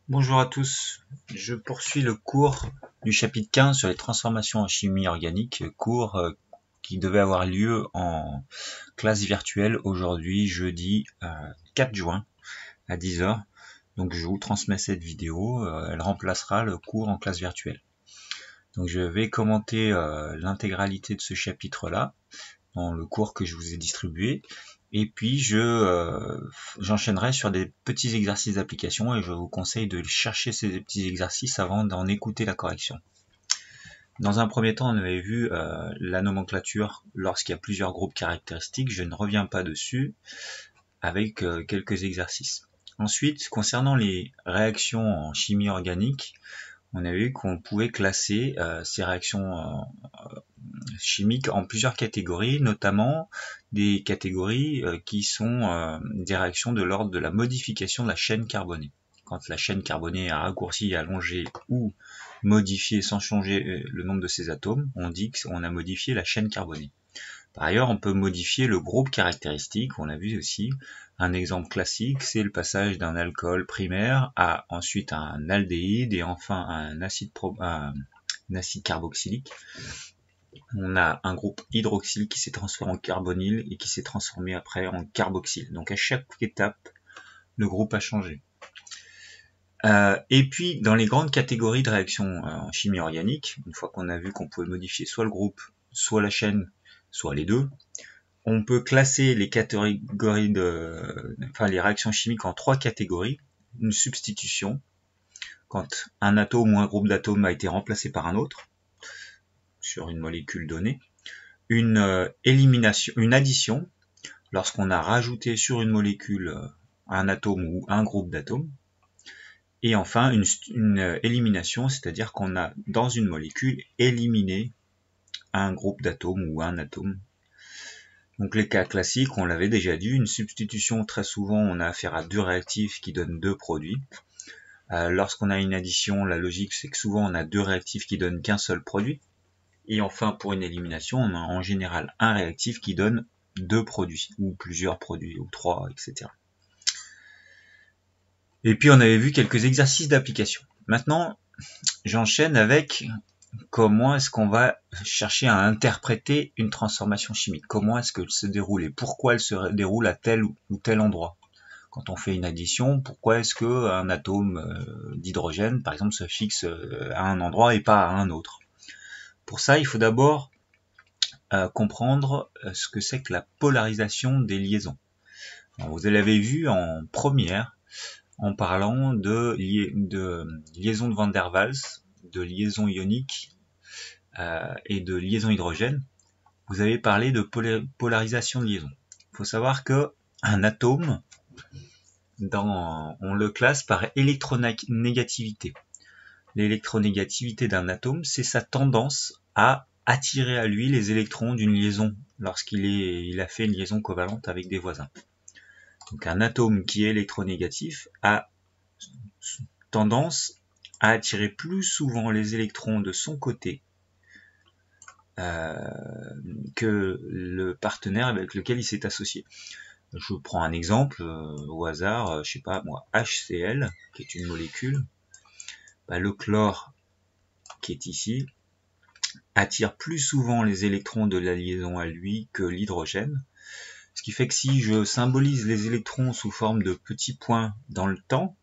Bonjour à tous, je poursuis le cours du chapitre 15 sur les transformations en chimie organique, cours qui devait avoir lieu en classe virtuelle aujourd'hui, jeudi 4 juin à 10 h. Donc je vous transmets cette vidéo, elle remplacera le cours en classe virtuelle. Donc je vais commenter l'intégralité de ce chapitre-là dans le cours que je vous ai distribué. Et puis j'enchaînerai sur des petits exercices d'application et je vous conseille de chercher ces petits exercices avant d'en écouter la correction. Dans un premier temps, on avait vu la nomenclature lorsqu'il y a plusieurs groupes caractéristiques. Je ne reviens pas dessus avec quelques exercices. Ensuite, concernant les réactions en chimie organique, on a vu qu'on pouvait classer ces réactions chimiques en plusieurs catégories, notamment des catégories qui sont des réactions de l'ordre de la modification de la chaîne carbonée. Quand la chaîne carbonée a raccourci, allongé ou modifié sans changer le nombre de ses atomes, on dit qu'on a modifié la chaîne carbonée. Par ailleurs, on peut modifier le groupe caractéristique, on l'a vu aussi. Un exemple classique, c'est le passage d'un alcool primaire à ensuite un aldéhyde et enfin un acide carboxylique. On a un groupe hydroxyle qui s'est transformé en carbonyle et qui s'est transformé après en carboxyle. Donc à chaque étape, le groupe a changé. Et puis dans les grandes catégories de réactions en chimie organique, une fois qu'on a vu qu'on pouvait modifier soit le groupe, soit la chaîne, soit les deux, on peut classer les catégories les réactions chimiques en trois catégories. Une substitution, quand un atome ou un groupe d'atomes a été remplacé par un autre sur une molécule donnée. Une élimination, une addition, lorsqu'on a rajouté sur une molécule un atome ou un groupe d'atomes. Et enfin, une élimination, c'est-à-dire qu'on a dans une molécule éliminé un groupe d'atomes ou un atome. Donc les cas classiques, on l'avait déjà dit, une substitution, très souvent on a affaire à deux réactifs qui donnent deux produits. Lorsqu'on a une addition, la logique c'est que souvent on a deux réactifs qui donnent qu'un seul produit. Et enfin pour une élimination, on a en général un réactif qui donne deux produits, ou plusieurs produits, ou trois, etc. Et puis on avait vu quelques exercices d'application. Maintenant, j'enchaîne avec comment est-ce qu'on va chercher à interpréter une transformation chimique. Comment est-ce qu'elle se déroule et pourquoi elle se déroule à tel ou tel endroit. Quand on fait une addition, pourquoi est-ce qu'un atome d'hydrogène, par exemple, se fixe à un endroit et pas à un autre. Pour ça, il faut d'abord comprendre ce que c'est que la polarisation des liaisons. Alors, vous l'avez vu en première, en parlant de liaison de Van der Waals, de liaison ionique et de liaison hydrogène. Vous avez parlé de polarisation de liaison. Il faut savoir que un atome, on le classe par électronégativité. L'électronégativité d'un atome, c'est sa tendance à attirer à lui les électrons d'une liaison lorsqu'il a fait une liaison covalente avec des voisins. Donc un atome qui est électronégatif a tendance à attirer plus souvent les électrons de son côté que le partenaire avec lequel il s'est associé. Je prends un exemple au hasard, je sais pas moi, HCl, qui est une molécule. Le chlore, qui est ici, attire plus souvent les électrons de la liaison à lui que l'hydrogène. Ce qui fait que si je symbolise les électrons sous forme de petits points dans le temps,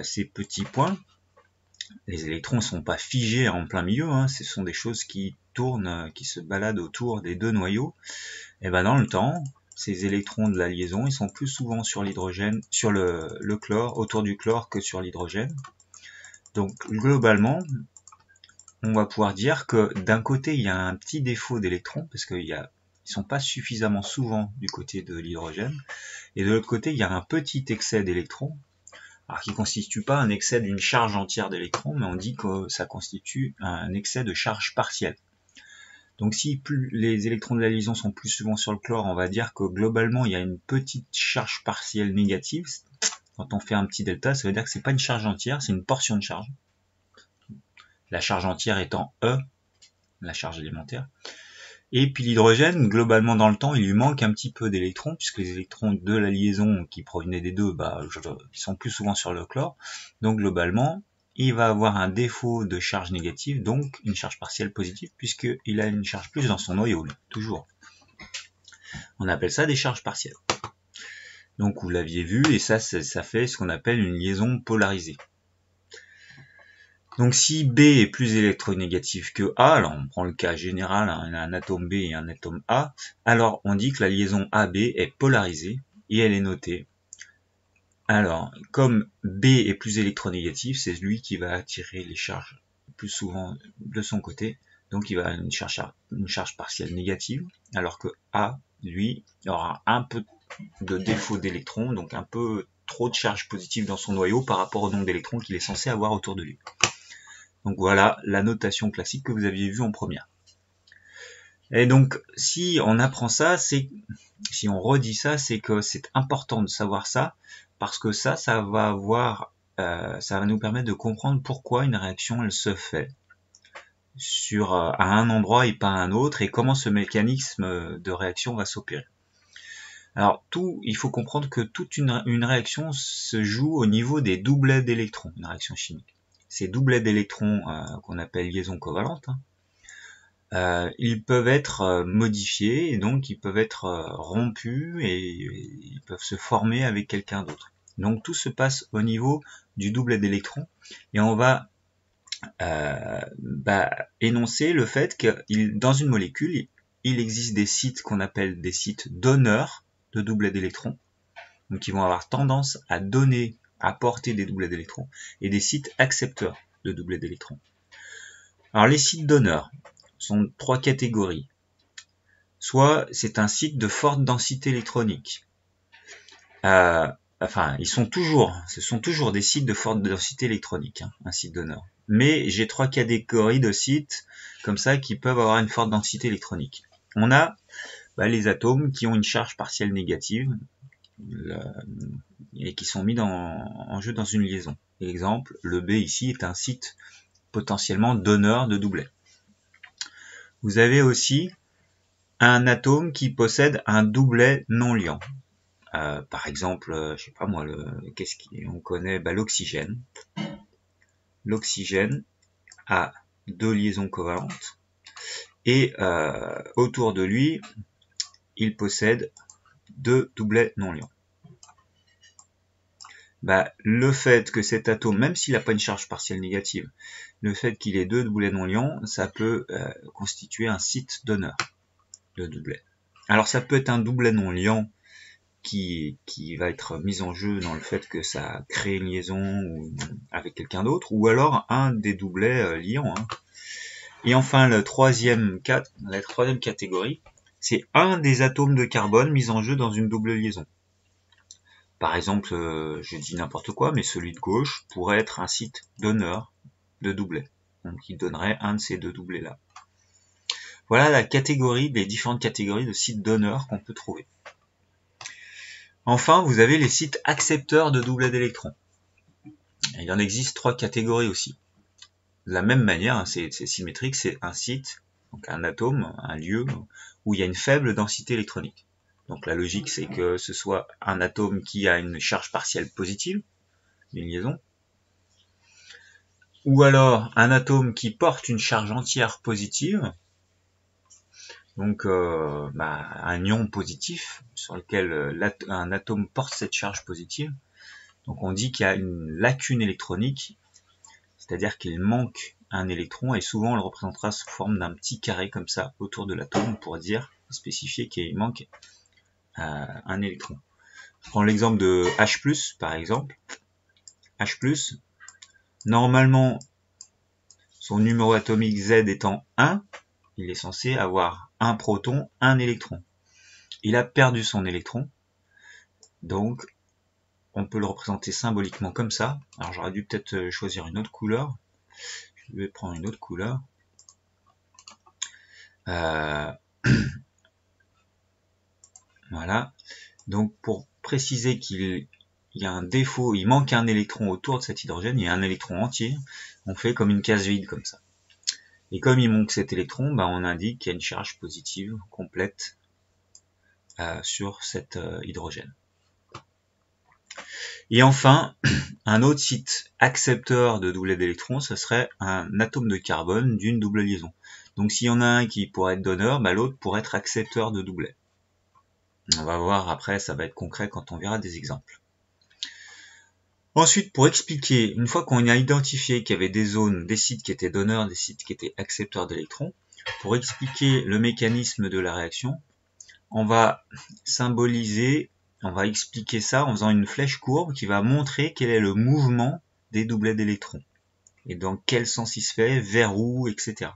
ces petits points, les électrons ne sont pas figés en plein milieu, ce sont des choses qui tournent, qui se baladent autour des deux noyaux. Et dans le temps, ces électrons de la liaison, ils sont plus souvent sur l'hydrogène, sur le chlore, autour du chlore que sur l'hydrogène. Donc globalement, on va pouvoir dire que d'un côté, il y a un petit défaut d'électrons, parce qu'ils ne sont pas suffisamment souvent du côté de l'hydrogène, et de l'autre côté, il y a un petit excès d'électrons, alors qui ne constitue pas un excès d'une charge entière d'électrons, mais on dit que ça constitue un excès de charge partielle. Donc si les électrons de la liaison sont plus souvent sur le chlore, on va dire que globalement, il y a une petite charge partielle négative. Quand on fait un petit delta, ça veut dire que c'est pas une charge entière, c'est une portion de charge. La charge entière étant E, la charge élémentaire. Et puis l'hydrogène, globalement dans le temps, il lui manque un petit peu d'électrons, puisque les électrons de la liaison qui provenaient des deux, ils sont plus souvent sur le chlore. Donc globalement, il va avoir un défaut de charge négative, donc une charge partielle positive, puisqu'il a une charge plus dans son noyau, lui, toujours. On appelle ça des charges partielles. Donc vous l'aviez vu, et ça fait ce qu'on appelle une liaison polarisée. Donc si B est plus électronégatif que A, alors on prend le cas général, hein, un atome B et un atome A, alors on dit que la liaison AB est polarisée et elle est notée. Alors, comme B est plus électronégatif, c'est lui qui va attirer les charges plus souvent de son côté, donc il va avoir une charge partielle négative, alors que A, lui, aura un peu de défaut d'électrons, donc un peu trop de charge positive dans son noyau par rapport au nombre d'électrons qu'il est censé avoir autour de lui. Donc voilà la notation classique que vous aviez vue en première. Et donc si on apprend ça, si on redit ça, c'est que c'est important de savoir ça, parce que ça va nous permettre de comprendre pourquoi une réaction elle se fait à un endroit et pas à un autre, et comment ce mécanisme de réaction va s'opérer. Alors il faut comprendre que toute une réaction se joue au niveau des doublets d'électrons, une réaction chimique. Ces doublets d'électrons qu'on appelle liaisons covalentes, ils peuvent être modifiés, et donc ils peuvent être rompus, et ils peuvent se former avec quelqu'un d'autre. Donc tout se passe au niveau du doublet d'électrons, et on va énoncer le fait que dans une molécule, il existe des sites qu'on appelle des sites donneurs de doublets d'électrons, donc qui vont avoir tendance à apporter des doublets d'électrons, et des sites accepteurs de doublets d'électrons. Alors les sites donneurs sont trois catégories. Soit c'est un site de forte densité électronique. Ce sont toujours des sites de forte densité électronique, hein, un site donneur. Mais j'ai trois catégories de sites comme ça qui peuvent avoir une forte densité électronique. On a les atomes qui ont une charge partielle négative et qui sont mis en jeu dans une liaison. Exemple, le B ici est un site potentiellement donneur de doublets. Vous avez aussi un atome qui possède un doublet non liant. Par exemple, je sais pas moi, on connaît l'oxygène. L'oxygène a deux liaisons covalentes et autour de lui, il possède deux doublets non liants. Le fait que cet atome, même s'il n'a pas une charge partielle négative, le fait qu'il ait deux doublets non liants, ça peut constituer un site donneur de doublet. Alors ça peut être un doublet non liant qui va être mis en jeu dans le fait que ça crée une liaison avec quelqu'un d'autre, ou alors un des doublets liants. Hein. Et enfin, la troisième catégorie, c'est un des atomes de carbone mis en jeu dans une double liaison. Par exemple, je dis n'importe quoi, mais celui de gauche pourrait être un site donneur de doublets. Donc il donnerait un de ces deux doublets-là. Voilà les différentes catégories de sites donneurs qu'on peut trouver. Enfin, vous avez les sites accepteurs de doublets d'électrons. Il en existe trois catégories aussi. De la même manière, c'est symétrique, c'est un site, donc un atome, un lieu où il y a une faible densité électronique. Donc la logique, c'est que ce soit un atome qui a une charge partielle positive, une liaison, ou alors un atome qui porte une charge entière positive, donc un ion positif sur lequel un atome porte cette charge positive. Donc on dit qu'il y a une lacune électronique, c'est-à-dire qu'il manque un électron, et souvent on le représentera sous forme d'un petit carré comme ça autour de l'atome pour spécifier qu'il manque un électron. Je prends l'exemple de H+, par exemple. H+, normalement, son numéro atomique Z étant 1, il est censé avoir un proton, un électron. Il a perdu son électron, donc on peut le représenter symboliquement comme ça. Alors j'aurais dû peut-être choisir une autre couleur. Je vais prendre une autre couleur. Voilà. Donc pour préciser qu'il y a un défaut, il manque un électron autour de cet hydrogène, il y a un électron entier, on fait comme une case vide comme ça. Et comme il manque cet électron, on indique qu'il y a une charge positive complète sur cet hydrogène. Et enfin, un autre site accepteur de doublet d'électrons, ce serait un atome de carbone d'une double liaison. Donc s'il y en a un qui pourrait être donneur, l'autre pourrait être accepteur de doublet. On va voir après, ça va être concret quand on verra des exemples. Ensuite, pour expliquer, une fois qu'on a identifié qu'il y avait des zones, des sites qui étaient donneurs, des sites qui étaient accepteurs d'électrons, pour expliquer le mécanisme de la réaction, on va symboliser, on va expliquer ça en faisant une flèche courbe qui va montrer quel est le mouvement des doublets d'électrons et dans quel sens il se fait, vers où, etc.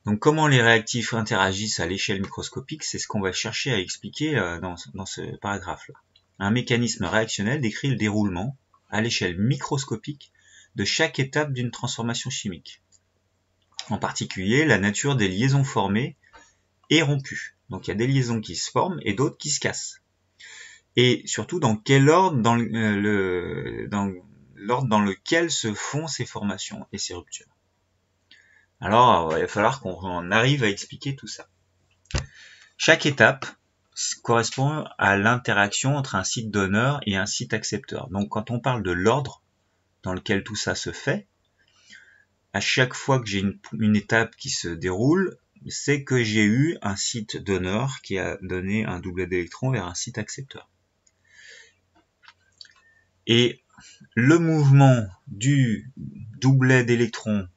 Donc comment les réactifs interagissent à l'échelle microscopique, c'est ce qu'on va chercher à expliquer dans ce paragraphe-là. Un mécanisme réactionnel décrit le déroulement à l'échelle microscopique de chaque étape d'une transformation chimique. En particulier, la nature des liaisons formées et rompues. Donc il y a des liaisons qui se forment et d'autres qui se cassent. Et surtout dans quel ordre dans l'ordre dans lequel se font ces formations et ces ruptures. Alors il va falloir qu'on arrive à expliquer tout ça. Chaque étape correspond à l'interaction entre un site donneur et un site accepteur. Donc quand on parle de l'ordre dans lequel tout ça se fait, à chaque fois que j'ai une étape qui se déroule, c'est que j'ai eu un site donneur qui a donné un doublet d'électrons vers un site accepteur. Et le mouvement du doublet d'électrons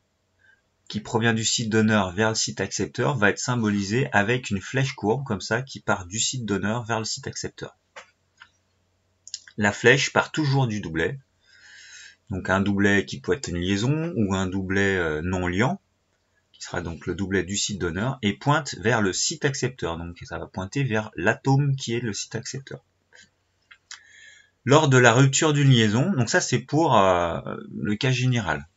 qui provient du site donneur vers le site accepteur va être symbolisé avec une flèche courbe comme ça qui part du site donneur vers le site accepteur. La flèche part toujours du doublet, donc un doublet qui peut être une liaison ou un doublet non liant, qui sera donc le doublet du site donneur, et pointe vers le site accepteur, donc ça va pointer vers l'atome qui est le site accepteur. Lors de la rupture d'une liaison, donc ça c'est pour le cas général.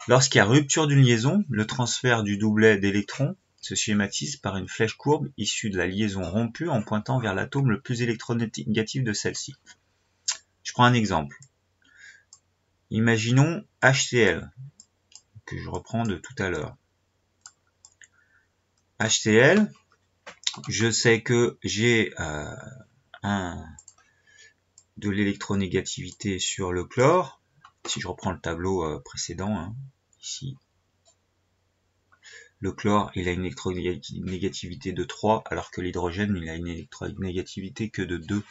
Lorsqu'il y a rupture d'une liaison, le transfert du doublet d'électrons se schématise par une flèche courbe issue de la liaison rompue en pointant vers l'atome le plus électronégatif de celle-ci. Je prends un exemple. Imaginons HCl, que je reprends de tout à l'heure. HCl, je sais que j'ai de l'électronégativité sur le chlore. Si je reprends le tableau précédent, ici, le chlore il a une électronégativité de 3, alors que l'hydrogène il a une électronégativité que de 2.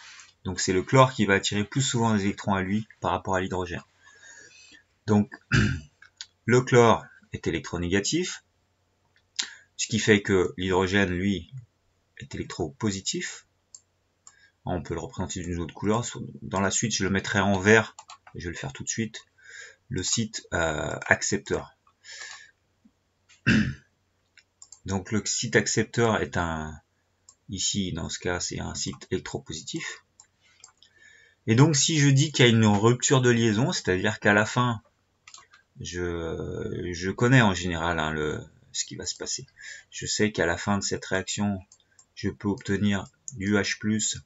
Donc c'est le chlore qui va attirer plus souvent les électrons à lui par rapport à l'hydrogène. Donc le chlore est électronégatif, ce qui fait que l'hydrogène lui est électropositif. On peut le représenter d'une autre couleur. Dans la suite je le mettrai en vert, je vais le faire tout de suite, le site accepteur. Donc le site accepteur est ici dans ce cas c'est un site électropositif. Et donc si je dis qu'il y a une rupture de liaison, c'est-à-dire qu'à la fin, je connais en général ce qui va se passer. Je sais qu'à la fin de cette réaction, je peux obtenir du H+,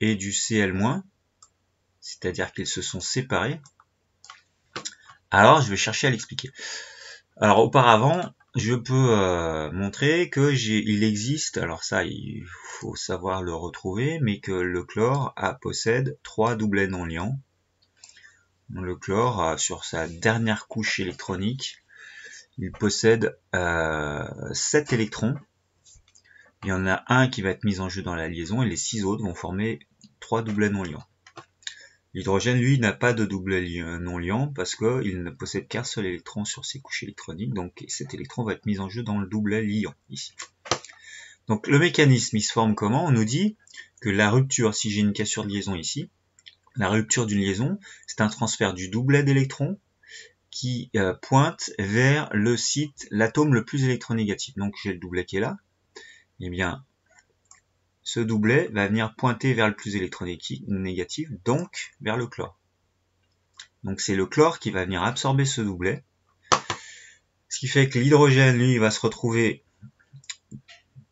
et du Cl-, c'est-à-dire qu'ils se sont séparés. Alors je vais chercher à l'expliquer. Alors auparavant, je peux montrer que il existe, alors ça il faut savoir le retrouver, mais que le chlore possède 3 doublets non liants. Le chlore, sur sa dernière couche électronique, il possède 7 électrons. Il y en a un qui va être mis en jeu dans la liaison et les 6 autres vont former 3 doublets non liants. L'hydrogène, lui, n'a pas de doublet non liant parce qu'il ne possède qu'un seul électron sur ses couches électroniques, donc cet électron va être mis en jeu dans le doublet liant, ici. Donc le mécanisme, il se forme comment? On nous dit que la rupture, si j'ai une cassure de liaison ici, la rupture d'une liaison, c'est un transfert du doublet d'électrons qui pointe vers le site, l'atome le plus électronégatif. Donc j'ai le doublet qui est là, et bien ce doublet va venir pointer vers le plus électronégatif, donc vers le chlore. Donc c'est le chlore qui va venir absorber ce doublet, ce qui fait que l'hydrogène, lui, va se retrouver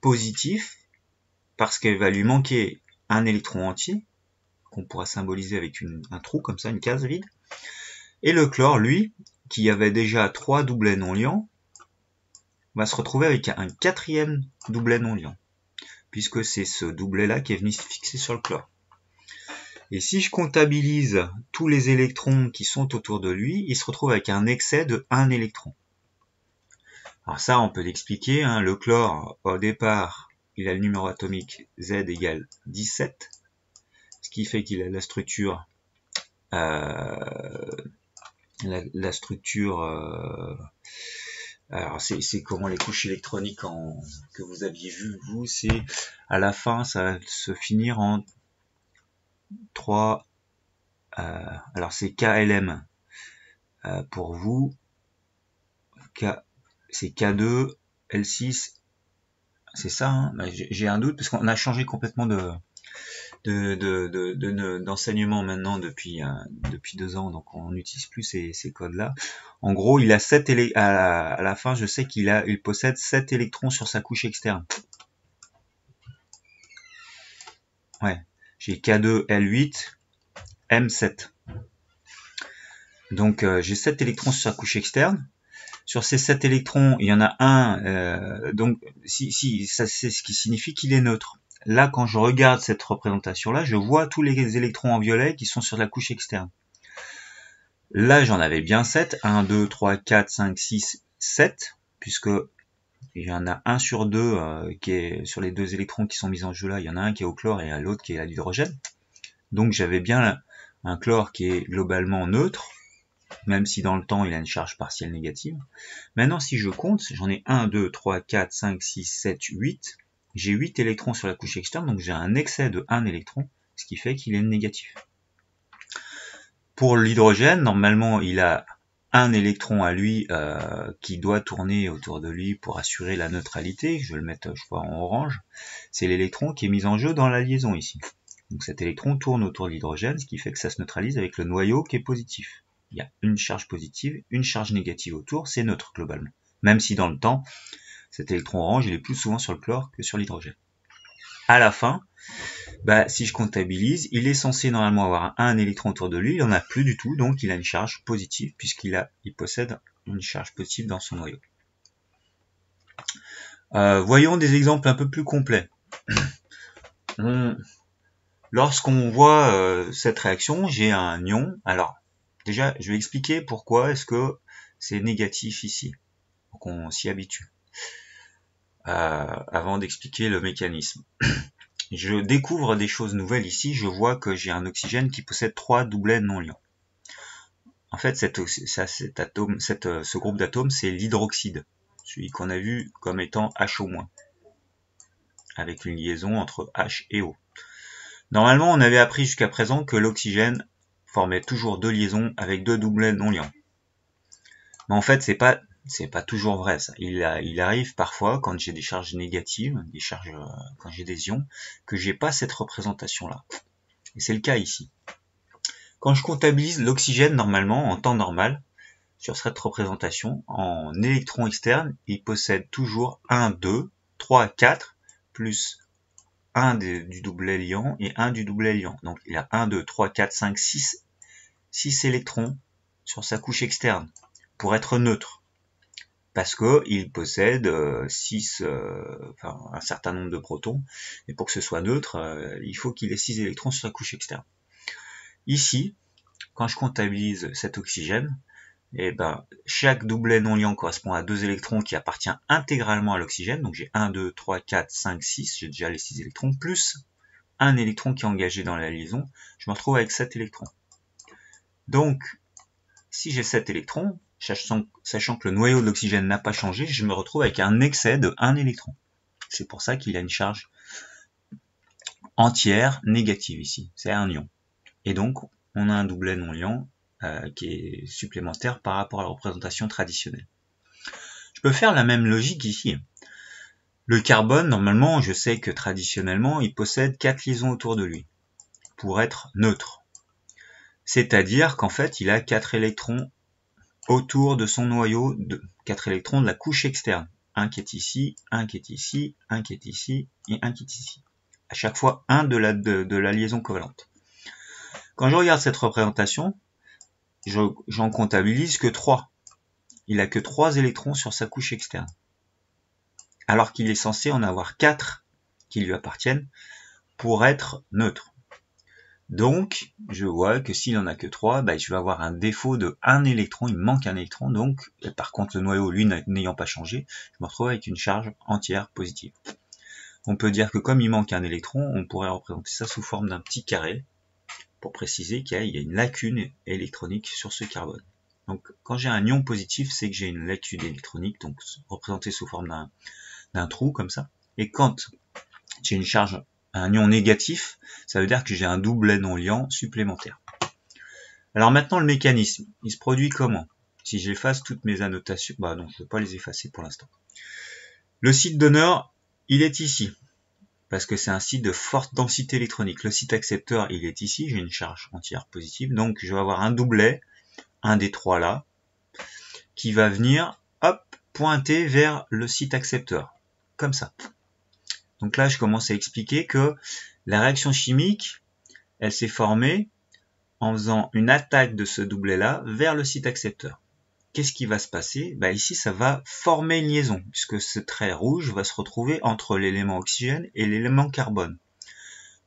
positif, parce qu'il va lui manquer un électron entier, qu'on pourra symboliser avec un trou comme ça, une case vide, et le chlore, lui, qui avait déjà 3 doublets non liants, va se retrouver avec un 4e doublet non liant, puisque c'est ce doublet-là qui est venu se fixer sur le chlore. Et si je comptabilise tous les électrons qui sont autour de lui, il se retrouve avec un excès de 1 électron. Alors ça, on peut l'expliquer, hein. Le chlore, au départ, il a le numéro atomique Z égale 17, ce qui fait qu'il a la structure alors c'est comment les couches électroniques que vous aviez vu, vous, c'est à la fin, ça va se finir en 3, alors c'est KLM pour vous, c'est K2, L6, c'est ça, hein. J'ai un doute parce qu'on a changé complètement d'enseignement maintenant depuis 2 ans, donc on n'utilise plus ces codes-là. En gros, il a 7 à la fin, je sais il possède 7 électrons sur sa couche externe. Ouais, j'ai K2, L8, M7. Donc j'ai 7 électrons sur sa couche externe. Sur ces 7 électrons, il y en a un, donc ça c'est ce qui signifie qu'il est neutre. Là, quand je regarde cette représentation-là, je vois tous les électrons en violet qui sont sur la couche externe. Là, j'en avais bien 7. 1, 2, 3, 4, 5, 6, 7. Puisque il y en a un sur deux qui est sur les 2 électrons qui sont mis en jeu là. Il y en a un qui est au chlore et l'autre qui est à l'hydrogène. Donc j'avais bien un chlore qui est globalement neutre, même si dans le temps il a une charge partielle négative. Maintenant, si je compte, j'en ai 1, 2, 3, 4, 5, 6, 7, 8. J'ai 8 électrons sur la couche externe, donc j'ai un excès de 1 électron, ce qui fait qu'il est négatif. Pour l'hydrogène, normalement, il a un électron à lui qui doit tourner autour de lui pour assurer la neutralité. Je vais le mettre, je crois, en orange. C'est l'électron qui est mis en jeu dans la liaison ici. Donc cet électron tourne autour de l'hydrogène, ce qui fait que ça se neutralise avec le noyau qui est positif. Il y a une charge positive, une charge négative autour, c'est neutre globalement. Même si dans le temps, cet électron orange, il est plus souvent sur le chlore que sur l'hydrogène. À la fin, si je comptabilise, il est censé normalement avoir un électron autour de lui, il n'en a plus du tout, donc il a une charge positive, puisqu'il possède une charge positive dans son noyau. Voyons des exemples un peu plus complets. Lorsqu'on voit cette réaction, j'ai un ion. Alors, déjà, je vais expliquer pourquoi est-ce que c'est négatif ici, pour qu'on s'y habitue, avant d'expliquer le mécanisme. Je découvre des choses nouvelles ici, je vois que j'ai un oxygène qui possède 3 doublets non liants. En fait, ce groupe d'atomes, c'est l'hydroxyde, celui qu'on a vu comme étant HO-, avec une liaison entre H et O. Normalement, on avait appris jusqu'à présent que l'oxygène formait toujours 2 liaisons avec 2 doublets non liants. Mais en fait, c'est pas toujours vrai ça. Il arrive parfois, quand j'ai des charges négatives, quand j'ai des ions, que j'ai pas cette représentation-là. Et c'est le cas ici. Quand je comptabilise l'oxygène normalement, en temps normal, sur cette représentation, en électrons externes, il possède toujours 1, 2, 3, 4, plus 1 du doublet liant et 1 du doublet liant. Donc il a 1, 2, 3, 4, 5, 6 électrons sur sa couche externe pour être neutre. Parce qu'il possède un certain nombre de protons, et pour que ce soit neutre, il faut qu'il ait 6 électrons sur sa couche externe. Ici, quand je comptabilise cet oxygène, chaque doublet non liant correspond à 2 électrons qui appartiennent intégralement à l'oxygène, donc j'ai 1, 2, 3, 4, 5, 6, j'ai déjà les 6 électrons, plus un électron qui est engagé dans la liaison, je me retrouve avec 7 électrons. Donc, si j'ai 7 électrons, sachant que le noyau de l'oxygène n'a pas changé, je me retrouve avec un excès de 1 électron. C'est pour ça qu'il a une charge entière négative ici, c'est un ion. Et donc, on a un doublet non liant qui est supplémentaire par rapport à la représentation traditionnelle. Je peux faire la même logique ici. Le carbone, normalement, je sais que traditionnellement, il possède 4 liaisons autour de lui pour être neutre. C'est-à-dire qu'en fait, il a 4 électrons autour de son noyau, 4 électrons de la couche externe. Un qui est ici, un qui est ici, un qui est ici, et un qui est ici. À chaque fois, un de la liaison covalente. Quand je regarde cette représentation, j'en comptabilise que 3. il a que 3 électrons sur sa couche externe. Alors qu'il est censé en avoir 4 qui lui appartiennent pour être neutre. Donc, je vois que s'il en a que 3, je vais avoir un défaut de 1 électron, il me manque un électron, donc, par contre le noyau, lui, n'ayant pas changé, je me retrouve avec une charge entière positive. On peut dire que comme il manque un électron, on pourrait représenter ça sous forme d'un petit carré, pour préciser qu'il y a une lacune électronique sur ce carbone. Donc, quand j'ai un ion positif, c'est que j'ai une lacune électronique, donc représentée sous forme d'un trou, comme ça. Et quand j'ai une charge, un ion négatif, ça veut dire que j'ai un doublet non liant supplémentaire. Alors maintenant, le mécanisme, il se produit comment? Si j'efface toutes mes annotations, non, je ne vais pas les effacer pour l'instant. Le site donneur, il est ici, parce que c'est un site de forte densité électronique. Le site accepteur, il est ici, j'ai une charge entière positive, donc je vais avoir un doublet, un des 3 là, qui va venir, hop, pointer vers le site accepteur, comme ça. Donc là, je commence à expliquer que la réaction chimique, elle s'est formée en faisant une attaque de ce doublet-là vers le site accepteur. Qu'est-ce qui va se passer? Ici, ça va former une liaison, puisque ce trait rouge va se retrouver entre l'élément oxygène et l'élément carbone.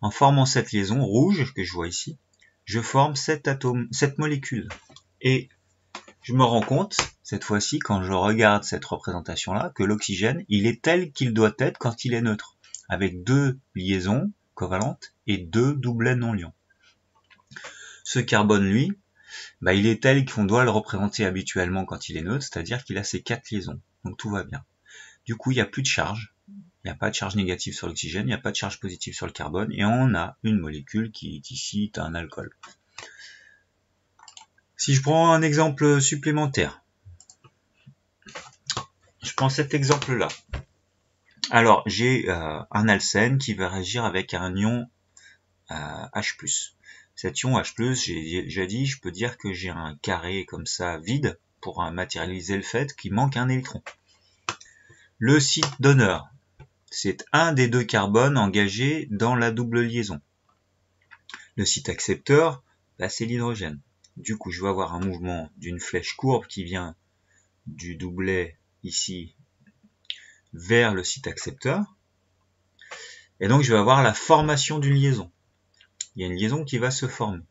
En formant cette liaison rouge, que je vois ici, je forme cette molécule. Et je me rends compte, cette fois-ci, quand je regarde cette représentation-là, que l'oxygène, il est tel qu'il doit être quand il est neutre, avec 2 liaisons covalentes et 2 doublets non liants. Ce carbone, lui, il est tel qu'on doit le représenter habituellement quand il est neutre, c'est-à-dire qu'il a ces 4 liaisons. Donc tout va bien. Du coup, il n'y a plus de charge. Il n'y a pas de charge négative sur l'oxygène, il n'y a pas de charge positive sur le carbone, et on a une molécule qui est ici un alcool. Si je prends un exemple supplémentaire, je prends cet exemple-là. Alors, j'ai un alcène qui va réagir avec un ion H+. Cet ion H+, j'ai déjà dit, je peux dire que j'ai un carré comme ça vide pour matérialiser le fait qu'il manque un électron. Le site donneur, c'est un des 2 carbones engagés dans la double liaison. Le site accepteur, c'est l'hydrogène. Du coup, je vais avoir un mouvement d'une flèche courbe qui vient du doublet ici vers le site accepteur. Et donc, je vais avoir la formation d'une liaison. Il y a une liaison qui va se former.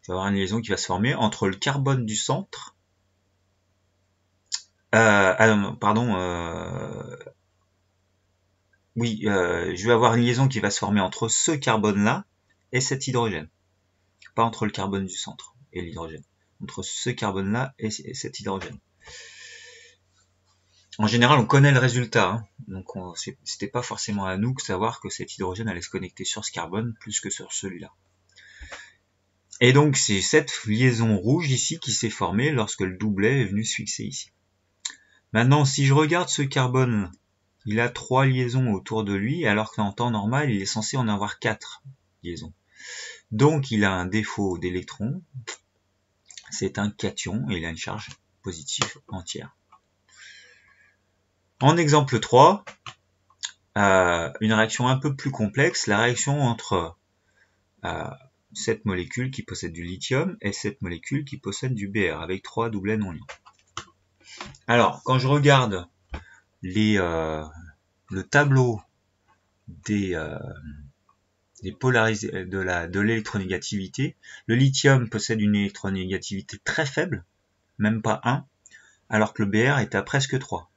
Je vais avoir une liaison qui va se former entre le carbone du centre. Je vais avoir une liaison qui va se former entre ce carbone-là et cet hydrogène. Pas entre le carbone du centre et l'hydrogène. Entre ce carbone-là et cet hydrogène. En général, on connaît le résultat, hein. Donc c'était pas forcément à nous de savoir que cet hydrogène allait se connecter sur ce carbone plus que sur celui-là. Et donc c'est cette liaison rouge ici qui s'est formée lorsque le doublet est venu se fixer ici. Maintenant, si je regarde ce carbone, il a 3 liaisons autour de lui, alors qu'en temps normal, il est censé en avoir 4 liaisons. Donc il a un défaut d'électron, c'est un cation et il a une charge positive entière. En exemple 3, une réaction un peu plus complexe, la réaction entre cette molécule qui possède du lithium et cette molécule qui possède du Br avec 3 doublets non liants. Alors, quand je regarde le tableau des de l'électronégativité, le lithium possède une électronégativité très faible, même pas 1, alors que le Br est à presque 3.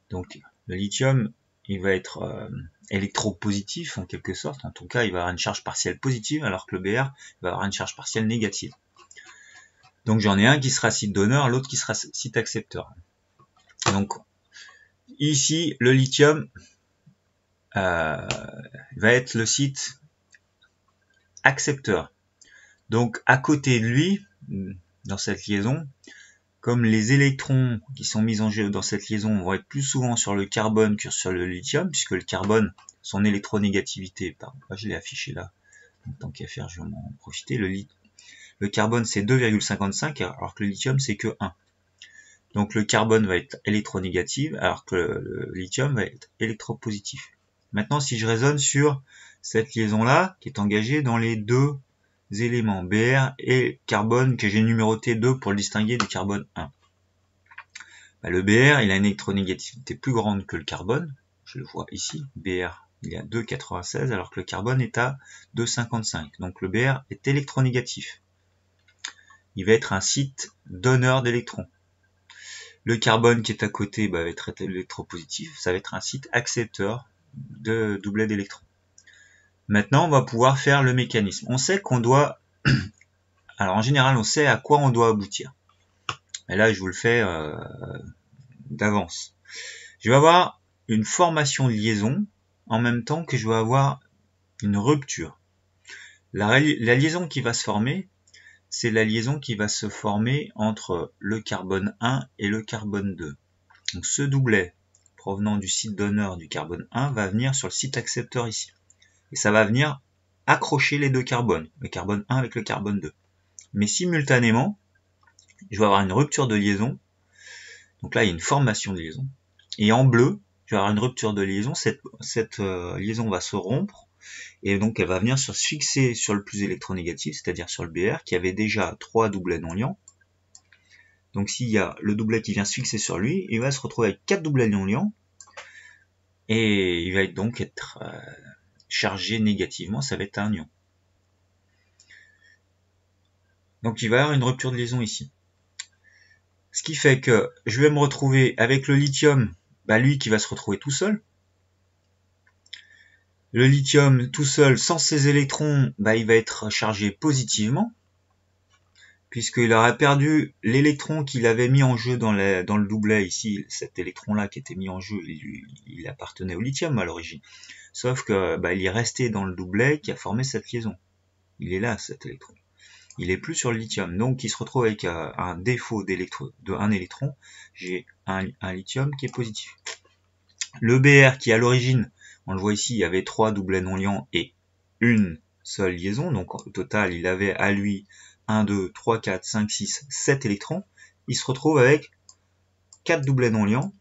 Donc le lithium, il va être électropositif en quelque sorte, en tout cas il va avoir une charge partielle positive, alors que le Br va avoir une charge partielle négative. Donc j'en ai un qui sera site donneur, l'autre qui sera site accepteur. Donc ici le lithium va être le site accepteur. Donc à côté de lui, dans cette liaison, comme les électrons qui sont mis en jeu dans cette liaison vont être plus souvent sur le carbone que sur le lithium, puisque le carbone, son électronégativité, je l'ai affiché là, donc, tant qu'à faire, je vais en profiter, le carbone c'est 2,55, alors que le lithium c'est que 1. Donc le carbone va être électronégatif, alors que le lithium va être électropositif. Maintenant, si je raisonne sur cette liaison-là, qui est engagée dans les 2 éléments Br et carbone que j'ai numéroté 2 pour le distinguer du carbone 1. Le Br, il a une électronégativité plus grande que le carbone. Je le vois ici. Br, il est à 2,96 alors que le carbone est à 2,55. Donc le Br est électronégatif. Il va être un site donneur d'électrons. Le carbone qui est à côté va être électropositif. Ça va être un site accepteur de doublet d'électrons. Maintenant, on va pouvoir faire le mécanisme. On sait qu'on doit... Alors en général, on sait à quoi on doit aboutir. Et là, je vous le fais d'avance. Je vais avoir une formation de liaison en même temps que je vais avoir une rupture. La liaison qui va se former, c'est la liaison qui va se former entre le carbone 1 et le carbone 2. Donc ce doublet provenant du site donneur du carbone 1 va venir sur le site accepteur ici. Et ça va venir accrocher les deux carbones, le carbone 1 avec le carbone 2. Mais simultanément, je vais avoir une rupture de liaison. Donc là, il y a une formation de liaison. Et en bleu, je vais avoir une rupture de liaison. Cette liaison va se rompre. Et donc, elle va venir se fixer sur le plus électronégatif, c'est-à-dire sur le Br, qui avait déjà 3 doublets non liants. Donc, s'il y a le doublet qui vient se fixer sur lui, il va se retrouver avec 4 doublets non liants. Et il va donc être chargé négativement, ça va être un ion. Donc, il va y avoir une rupture de liaison ici. Ce qui fait que je vais me retrouver avec le lithium, lui qui va se retrouver tout seul. Le lithium tout seul, sans ses électrons, il va être chargé positivement, puisqu'il aura perdu l'électron qu'il avait mis en jeu dans le doublet ici. Cet électron-là qui était mis en jeu, il appartenait au lithium à l'origine. Sauf que il est resté dans le doublet qui a formé cette liaison. Il est là, cet électron. Il est plus sur le lithium, donc il se retrouve avec un défaut d'un électron. J'ai un lithium qui est positif. Le Br qui à l'origine, on le voit ici, il y avait 3 doublets non liants et une seule liaison, donc au total il avait à lui 1, 2, 3, 4, 5, 6, 7 électrons. Il se retrouve avec 4 doublets non liants,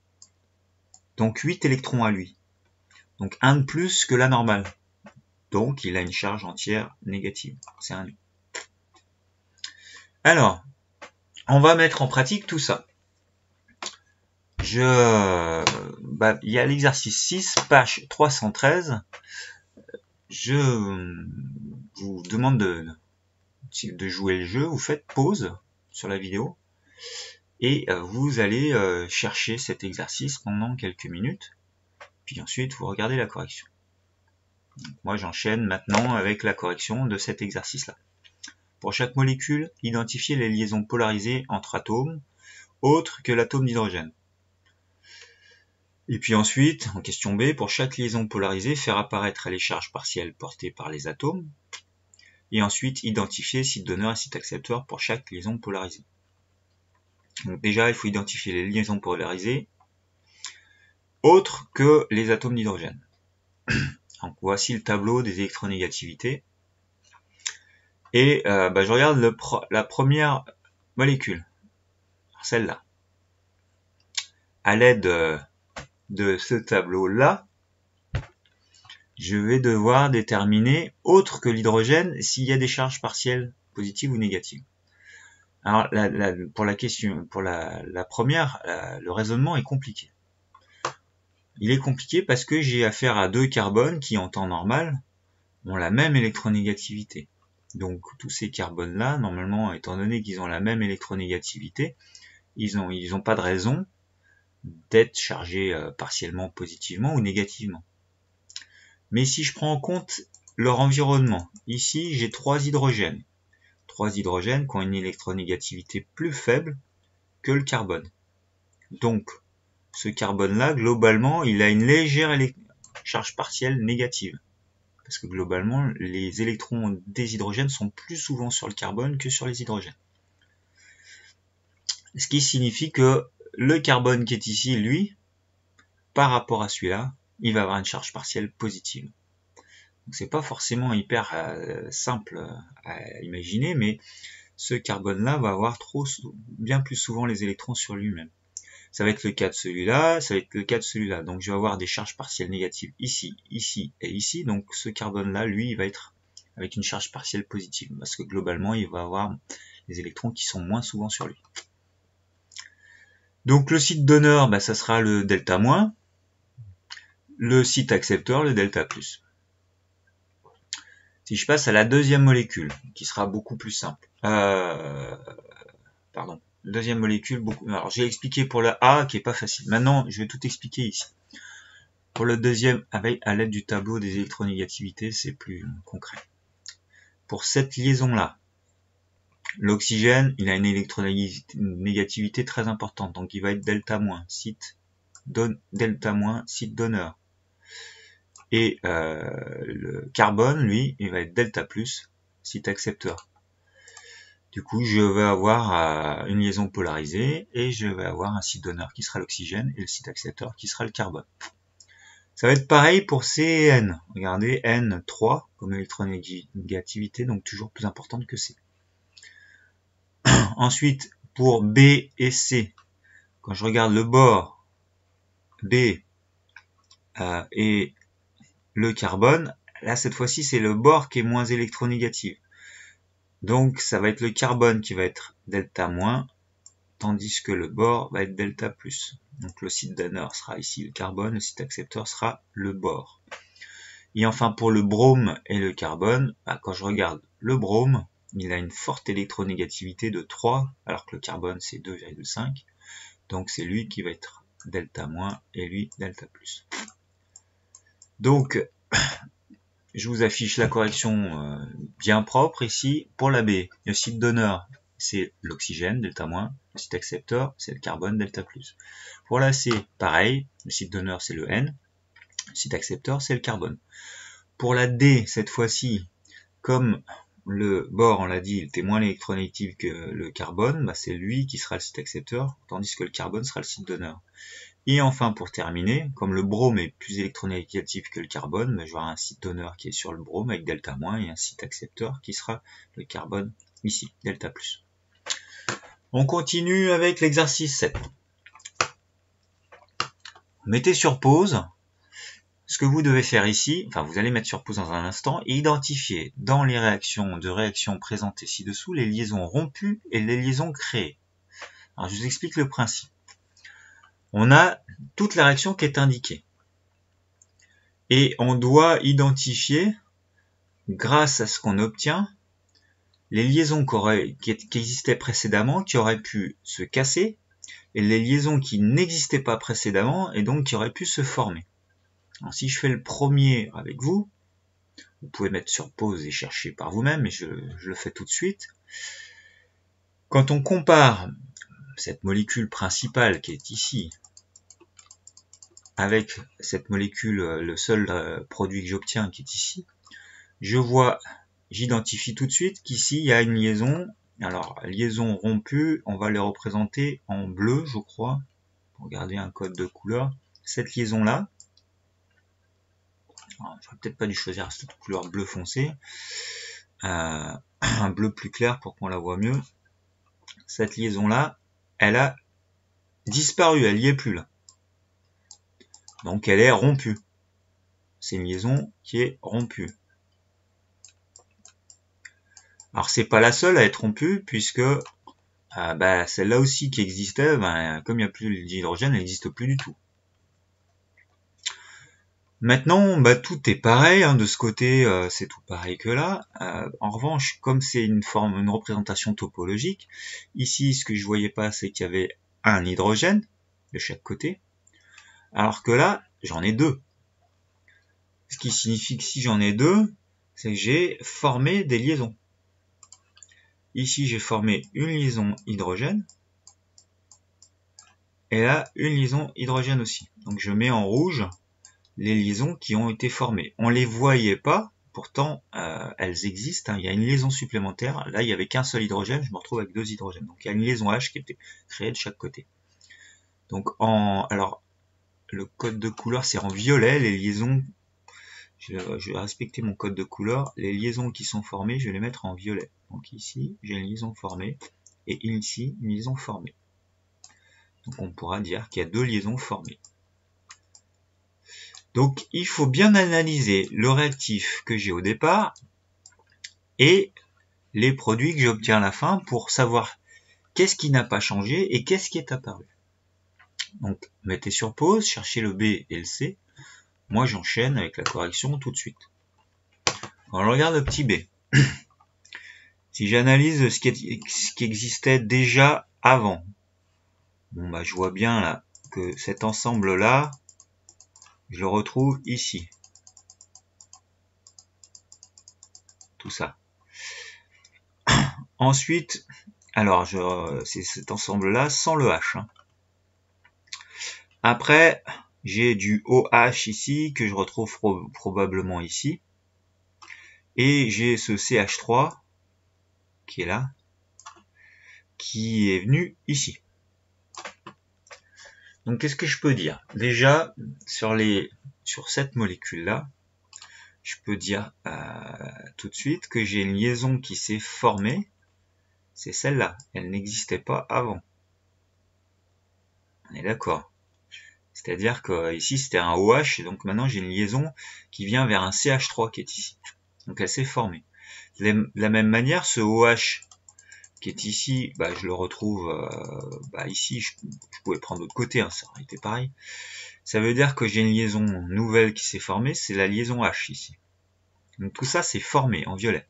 donc 8 électrons à lui. Donc un de plus que la normale. Donc il a une charge entière négative. C'est un ion. Alors, on va mettre en pratique tout ça. Il y a l'exercice 6, page 313. Je vous demande de jouer le jeu. Vous faites pause sur la vidéo et vous allez chercher cet exercice pendant quelques minutes. Puis ensuite, vous regardez la correction. Donc, moi, j'enchaîne maintenant avec la correction de cet exercice-là. Pour chaque molécule, identifiez les liaisons polarisées entre atomes autres que l'atome d'hydrogène. Et puis ensuite, en question B, pour chaque liaison polarisée, faire apparaître les charges partielles portées par les atomes. Et ensuite, identifier site donneur et site accepteur pour chaque liaison polarisée. Donc déjà, il faut identifier les liaisons polarisées autres que les atomes d'hydrogène. Donc voici le tableau des électronégativités. Et je regarde la première molécule, celle-là. À l'aide de ce tableau-là, je vais devoir déterminer, autre que l'hydrogène, s'il y a des charges partielles positives ou négatives. Alors, pour la première, le raisonnement est compliqué. Il est compliqué parce que j'ai affaire à deux carbones qui, en temps normal, ont la même électronégativité. Donc, tous ces carbones-là, normalement, étant donné qu'ils ont la même électronégativité, ils ont pas de raison d'être chargés partiellement positivement ou négativement. Mais si je prends en compte leur environnement, ici j'ai 3 hydrogènes. 3 hydrogènes qui ont une électronégativité plus faible que le carbone. Donc, ce carbone-là, globalement, il a une légère charge partielle négative. Parce que globalement, les électrons des hydrogènes sont plus souvent sur le carbone que sur les hydrogènes. Ce qui signifie que le carbone qui est ici, lui, par rapport à celui-là, il va avoir une charge partielle positive. Donc c'est pas forcément hyper simple à imaginer, mais ce carbone-là va avoir bien plus souvent les électrons sur lui-même. Ça va être le cas de celui-là, ça va être le cas de celui-là. Donc je vais avoir des charges partielles négatives ici, ici et ici. Donc ce carbone-là, lui, il va être avec une charge partielle positive, parce que globalement, il va avoir les électrons qui sont moins souvent sur lui. Donc le site donneur, ça sera le delta moins, le site accepteur, le delta plus. Si je passe à la deuxième molécule, qui sera beaucoup plus simple. Deuxième molécule, alors j'ai expliqué pour la A qui est pas facile. Maintenant, je vais tout expliquer ici. Pour le deuxième, à l'aide du tableau des électronégativités, c'est plus concret. Pour cette liaison-là, l'oxygène, il a une électronégativité très importante, donc il va être delta moins, site donneur. Et le carbone, lui, il va être delta plus, site accepteur. Du coup, je vais avoir une liaison polarisée et je vais avoir un site donneur qui sera l'oxygène et le site accepteur qui sera le carbone. Ça va être pareil pour C et N. Regardez, N 3 comme électronégativité, donc toujours plus importante que C. Ensuite, pour B et C, quand je regarde le bord B et le carbone, là cette fois-ci c'est le bord qui est moins électronégatif. Donc ça va être le carbone qui va être delta moins, tandis que le bord va être delta plus. Donc le site donneur sera ici le carbone, le site accepteur sera le bord. Et enfin pour le brome et le carbone, quand je regarde le brome, il a une forte électronégativité de 3, alors que le carbone c'est 2,5. Donc c'est lui qui va être delta moins et lui delta plus. Donc je vous affiche la correction bien propre ici. Pour la B, le site donneur c'est l'oxygène, delta moins. Le site accepteur, c'est le carbone, delta plus. Pour la C, pareil, le site donneur, c'est le N. Le site accepteur, c'est le carbone. Pour la D, cette fois-ci, comme le bord, on l'a dit, il était moins électronégatif que le carbone, c'est lui qui sera le site accepteur, tandis que le carbone sera le site donneur. Et enfin, pour terminer, comme le brome est plus électronégatif que le carbone, je vais avoir un site donneur qui est sur le brome avec delta moins et un site accepteur qui sera le carbone ici, delta plus. On continue avec l'exercice 7. Mettez sur pause. Ce que vous devez faire ici, vous allez mettre sur pause dans un instant et identifier dans les réactions présentées ci-dessous les liaisons rompues et les liaisons créées. Alors je vous explique le principe. On a toute la réaction qui est indiquée. Et on doit identifier, grâce à ce qu'on obtient, les liaisons qui existaient précédemment, qui auraient pu se casser, et les liaisons qui n'existaient pas précédemment, et donc qui auraient pu se former. Alors, si je fais le premier avec vous, vous pouvez mettre sur pause et chercher par vous-même, mais je le fais tout de suite. Quand on compare cette molécule principale qui est ici, avec cette molécule, le seul produit que j'obtiens qui est ici, j'identifie tout de suite qu'ici il y a une liaison. Alors, liaison rompue, on va les représenter en bleu, je crois, pour garder un code de couleur. Cette liaison-là, j'aurais peut-être pas dû choisir cette couleur bleu foncé, un bleu plus clair pour qu'on la voit mieux. Cette liaison-là, elle a disparu, elle n'y est plus là. Donc elle est rompue. C'est une liaison qui est rompue. Alors c'est pas la seule à être rompue, puisque celle-là aussi qui existait, comme il n'y a plus d'hydrogène, elle n'existe plus du tout. Maintenant, tout est pareil, de ce côté, c'est tout pareil que là. En revanche, comme c'est une représentation topologique, ici, ce que je voyais pas, c'est qu'il y avait un hydrogène de chaque côté, alors que là, j'en ai deux. Ce qui signifie que si j'en ai deux, c'est que j'ai formé des liaisons. Ici, j'ai formé une liaison hydrogène, et là, une liaison hydrogène aussi. Donc, je mets en rouge les liaisons qui ont été formées. On les voyait pas, pourtant elles existent. Il y a une liaison supplémentaire. Là, il n'y avait qu'un seul hydrogène, je me retrouve avec deux hydrogènes. Donc il y a une liaison H qui a été créée de chaque côté. Donc alors le code de couleur c'est en violet. Les liaisons, je vais respecter mon code de couleur. Les liaisons qui sont formées, je vais les mettre en violet. Donc ici, j'ai une liaison formée et ici une liaison formée. Donc on pourra dire qu'il y a deux liaisons formées. Donc, il faut bien analyser le réactif que j'ai au départ et les produits que j'obtiens à la fin pour savoir qu'est-ce qui n'a pas changé et qu'est-ce qui est apparu. Donc mettez sur pause, cherchez le B et le C. Moi j'enchaîne avec la correction tout de suite. Quand je regarde le petit B, si j'analyse ce qui existait déjà avant, bon bah je vois bien là que cet ensemble là, je le retrouve ici. Tout ça. Ensuite, alors c'est cet ensemble là sans le H. Hein. Après, j'ai du OH ici que je retrouve probablement ici. Et j'ai ce CH3 qui est là, qui est venu ici. Donc qu'est-ce que je peux dire? Déjà, sur cette molécule-là, je peux dire tout de suite que j'ai une liaison qui s'est formée. C'est celle-là. Elle n'existait pas avant. On est d'accord. C'est-à-dire que ici c'était un OH, et donc maintenant j'ai une liaison qui vient vers un CH3 qui est ici. Donc elle s'est formée. De la même manière, ce OH qui est ici, bah, je le retrouve ici, je pouvais prendre de l'autre côté, hein, ça aurait été pareil. Ça veut dire que j'ai une liaison nouvelle qui s'est formée, c'est la liaison H ici. Donc tout ça c'est formé en violet.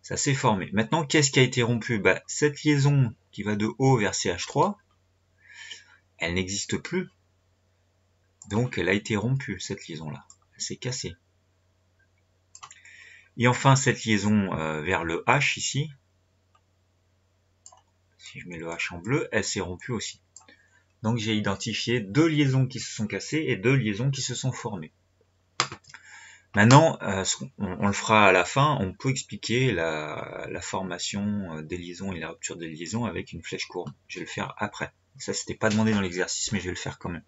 Ça s'est formé. Maintenant, qu'est-ce qui a été rompu? Bah, cette liaison qui va de O vers CH3, elle n'existe plus. Donc elle a été rompue, cette liaison-là. Elle s'est cassée. Et enfin, cette liaison vers le H ici, si je mets le H en bleu, elle s'est rompue aussi. Donc j'ai identifié deux liaisons qui se sont cassées et deux liaisons qui se sont formées. Maintenant, on le fera à la fin, on peut expliquer la formation des liaisons et la rupture des liaisons avec une flèche courbe. Je vais le faire après. Ça, c'était pas demandé dans l'exercice, mais je vais le faire quand même.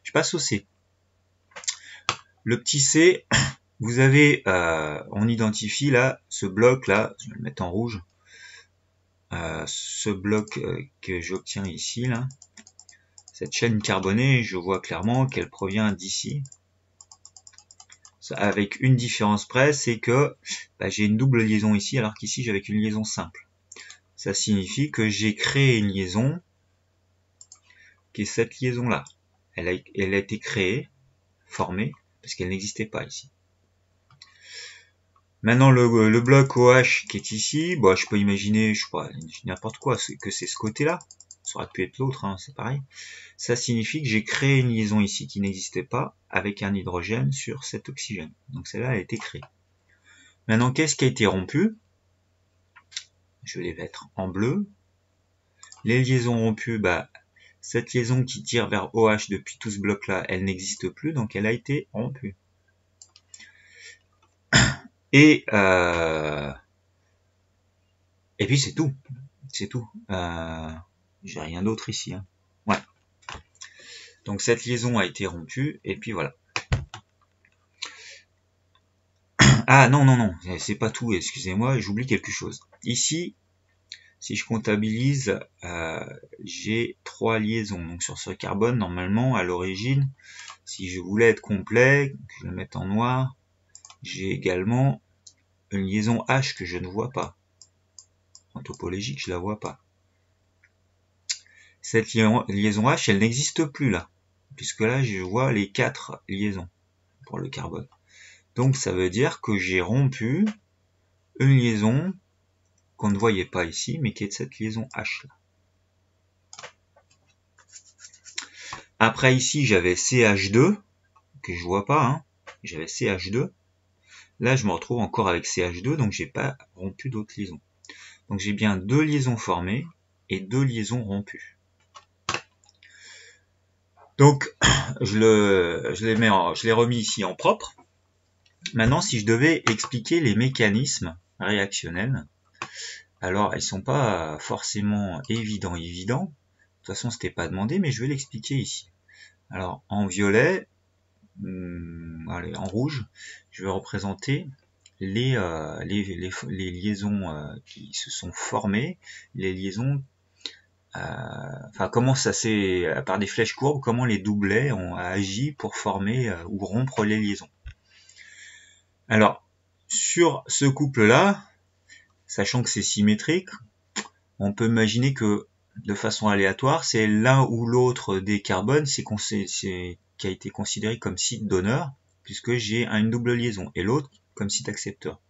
Je passe au C. Le petit C, vous avez, on identifie là, ce bloc là, je vais le mettre en rouge, ce bloc que j'obtiens ici, là, cette chaîne carbonée, je vois clairement qu'elle provient d'ici. Avec une différence près, c'est que j'ai une double liaison ici, alors qu'ici j'avais qu'une liaison simple. Ça signifie que j'ai créé une liaison qui est cette liaison-là. Elle a été créée, formée, parce qu'elle n'existait pas ici. Maintenant, le bloc OH qui est ici, je peux imaginer, je sais pas, n'importe quoi, que c'est ce côté-là. Ça aurait pu être l'autre, hein, c'est pareil. Ça signifie que j'ai créé une liaison ici qui n'existait pas avec un hydrogène sur cet oxygène. Donc celle-là a été créée. Maintenant, qu'est-ce qui a été rompu? Je vais les mettre en bleu. Les liaisons rompues, cette liaison qui tire vers OH depuis tout ce bloc-là, elle n'existe plus, donc elle a été rompue. Et puis c'est tout. C'est tout. J'ai rien d'autre ici. Hein. Ouais. Donc cette liaison a été rompue, et puis voilà. Ah non, c'est pas tout, excusez-moi, j'oublie quelque chose. Ici, si je comptabilise, j'ai 3 liaisons. Donc sur ce carbone, normalement, à l'origine, si je voulais être complet, que je le mette en noir, j'ai également une liaison H que je ne vois pas. En topologique, je la vois pas. Cette liaison H, elle n'existe plus là, puisque là, je vois les 4 liaisons pour le carbone. Donc ça veut dire que j'ai rompu une liaison qu'on ne voyait pas ici, mais qui est de cette liaison H là. Après ici, j'avais CH2, que je vois pas, hein. J'avais CH2. Là, je me retrouve encore avec CH2, donc j'ai pas rompu d'autres liaisons. Donc j'ai bien 2 liaisons formées et 2 liaisons rompues. Donc je l'ai remis ici en propre. Maintenant, si je devais expliquer les mécanismes réactionnels, alors ils sont pas forcément évidents. De toute façon, c'était pas demandé, mais je vais l'expliquer ici. Alors en violet, allez, en rouge, je vais représenter les liaisons qui se sont formées, les liaisons, comment ça s'est, par des flèches courbes, comment les doublets ont agi pour former ou rompre les liaisons. Alors, sur ce couple-là, sachant que c'est symétrique, on peut imaginer que de façon aléatoire, c'est l'un ou l'autre des carbones qui a été considéré comme site donneur, puisque j'ai une double liaison, et l'autre comme site accepteur.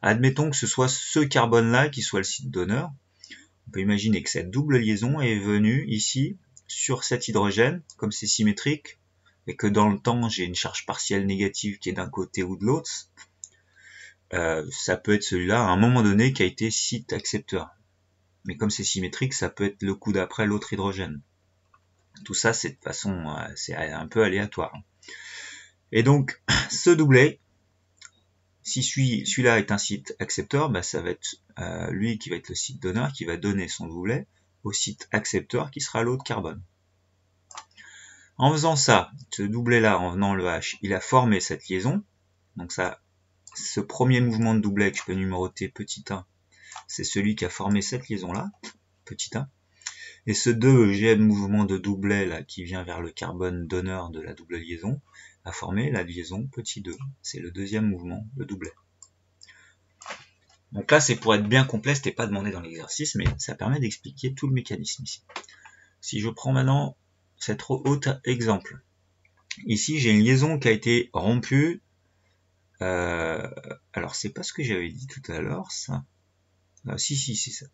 Admettons que ce soit ce carbone-là qui soit le site donneur. On peut imaginer que cette double liaison est venue ici sur cet hydrogène, comme c'est symétrique, et que dans le temps j'ai une charge partielle négative qui est d'un côté ou de l'autre. Ça peut être celui-là à un moment donné qui a été site accepteur. Mais comme c'est symétrique, ça peut être le coup d'après l'autre hydrogène. Tout ça, c'est de façon, c'est un peu aléatoire. Et donc, ce doublet, si celui-là est un site accepteur, bah, ça va être lui qui va être le site donneur, qui va donner son doublet au site accepteur, qui sera l'autre carbone. En faisant ça, ce doublet-là, en venant le H, il a formé cette liaison. Donc ça, ce premier mouvement de doublet que je peux numéroter petit 1, c'est celui qui a formé cette liaison-là, petit 1. Et ce deuxième mouvement de doublet là, qui vient vers le carbone donneur de la double liaison, a formé la liaison petit 2. C'est le deuxième mouvement de doublet. Donc là, c'est pour être bien complet, c'était pas demandé dans l'exercice, mais ça permet d'expliquer tout le mécanisme ici. Si je prends maintenant cet autre exemple. Ici, j'ai une liaison qui a été rompue. Alors, c'est pas ce que j'avais dit tout à l'heure, ça. Si, c'est ça.